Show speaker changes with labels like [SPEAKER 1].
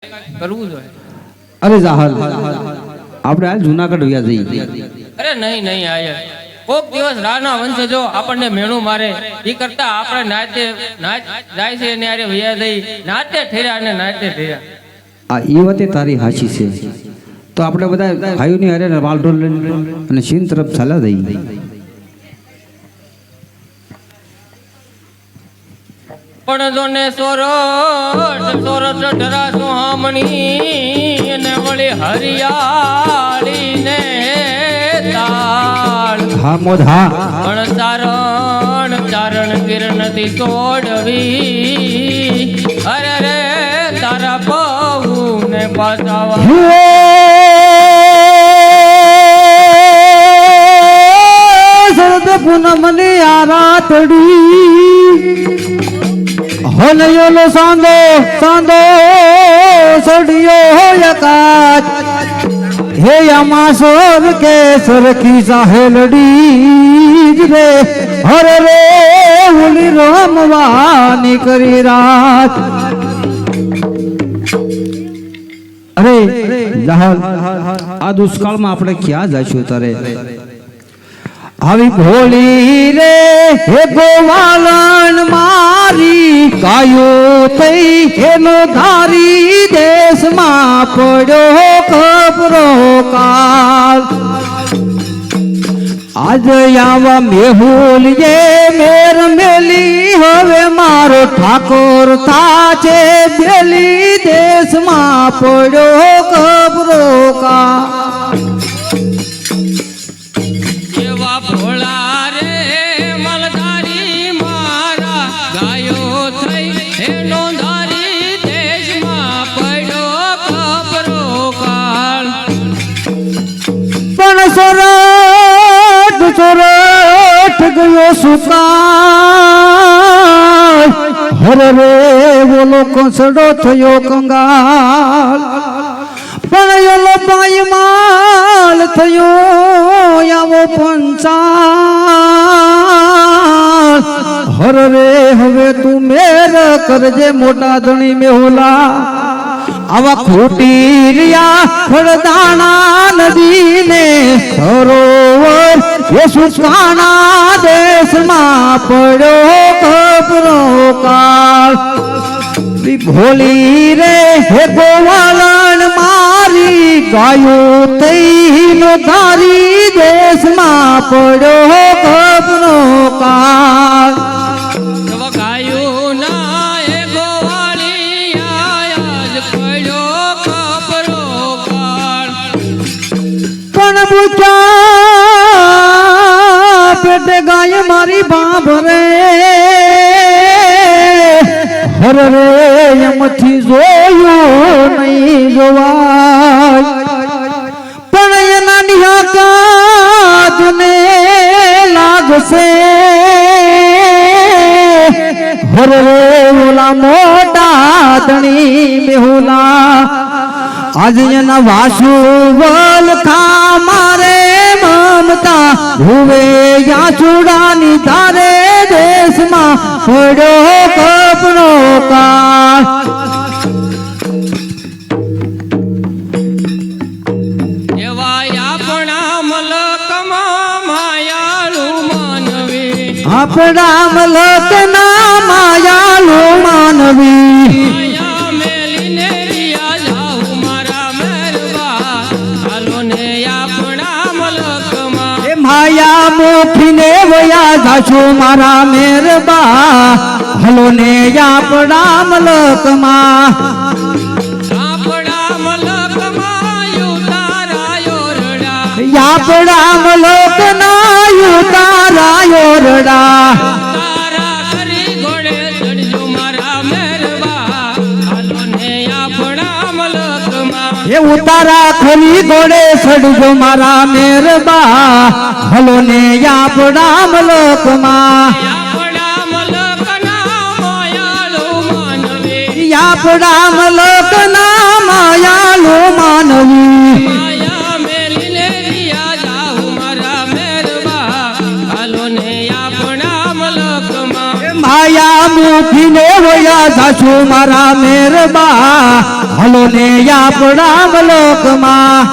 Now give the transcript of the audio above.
[SPEAKER 1] કરવું જોઈએ.
[SPEAKER 2] અરે જાહલ આપણે હાલ જૂનાગઢ વ્યા જઈએ.
[SPEAKER 1] અરે નહીં નહીં આયર કોક દિવસ રાના વંશજો આપણને મેણું મારે એ કરતા આપણે નાતે નાચ જાય છે ને આરે વ્યા જઈ નાતે ઠેર્યા અને નાતે ઠેર્યા.
[SPEAKER 2] આ એ વાતે તારી હાચી છે. તો આપણે બધા ભાઈઓની હારે વાલડોલ લઈને અને ચીન તરફ ચાલ્યા જઈએ.
[SPEAKER 1] પણ જોને સોરઠ સોરઠ ઢરા સુહામણી ને વળી હરિયાળી ને તાળ
[SPEAKER 2] હા મોદ હા
[SPEAKER 1] પણ ચારણ ચારણ કિરણ થી છોડવી અરે રે તારા પહુ ને પાછાવા
[SPEAKER 2] સરદ પૂનમની આ રાતડી હોલયોલો સાંદો સાંદો સડિયો યકાત હે અમાસોર કે સરખી સાહેલડી રે હરે રે ઉલી રમવાની કરી રાત. અરે જાહલ આ દુષ્કાળમાં આપણે ક્યાં જઈશું તારે? આવી ભોળી રે હે ગોવાલન મારી ગાયો થઈ એનો ધારી દેશમાં પડ્યો ખબરો કાળ. આજ આવા મેહુલીએ મેર મેલી હવે મારો ઠાકોર થાચે બેલી દેશમાં પડ્યો ખબરો કાળ.
[SPEAKER 1] ભોળા રે મલધારી મારા ગાયો થઈ એનો ધારી દેશમાં પડ્યો ખબરો કાળ.
[SPEAKER 2] પણ સોરઠ સોરઠ ગયો સુકાળ હરે રે બોલો કંસડો થયો કંગાલ. પણ એલો પાયમાલ થયો આવો પંચાલ હરે રે હવે તું મેર કરજે મોટા ધણી મેહુલા. આવા ખોટી રહ્યા ખડદાણા નદી ને સરોવર એ સુકાણા દેશમાં પડ્યો ખબરો કાળ. ભોલી રે હે ગોવાલન મારી ગાયો થઈ નો ધારી દેશમાં પડ્યો ખબરો કાળ.
[SPEAKER 1] ગાયું ના એ ગોવાળી આજ પડ્યો ખબરો કાળ.
[SPEAKER 2] પણ બુચા પેટે ગાય મારી બાભરે હરે રે એમથી જોયું નહીં જોવાય. પણ એના નિહાકાત ને લાગશે હરે રે ઓલા મોટા ધણી મેહુલા. આજ એના વાસુ વલખા મારે મમતા હુવે યા ચૂડાની તારે દેશમાં પડ્યો કપનો કાળ.
[SPEAKER 1] એવા આપણા મલકમાં માયાળુ માનવી
[SPEAKER 2] આપણા મલકના માયાળુ માનવી
[SPEAKER 1] માયા મેલીને રિયા જાઉં મારા મેરવા હાલો ને આપણા મલકમાં
[SPEAKER 2] એ માયા મોખીને વયા જાશો મારા મેરબા હલો ને આપણા મલકમાં.
[SPEAKER 1] આપણા મલકમાં યુતારાયો રડા
[SPEAKER 2] આપણા મલકના યુતારાયો રડા.
[SPEAKER 1] તારા કરી ઘોડે ચડજો મારા મેરવા હાલો ને આપણા મલકમાં.
[SPEAKER 2] એ ઉતારા ખરી ઘોડે સડજો મારા મેરબા હલો ને આપણા મલકમાં.
[SPEAKER 1] આપણા મલકના માયાળુ માનવી
[SPEAKER 2] આપણા મલકના માયાળુ માનવી
[SPEAKER 1] માયા મેલીને રિયા જાઉં મારા મેરવા હાલો ને આપણા મલકમાં.
[SPEAKER 2] માયા મુખીને વયા જાશો મારા મેરબા હલો ને આપણા લોકમાં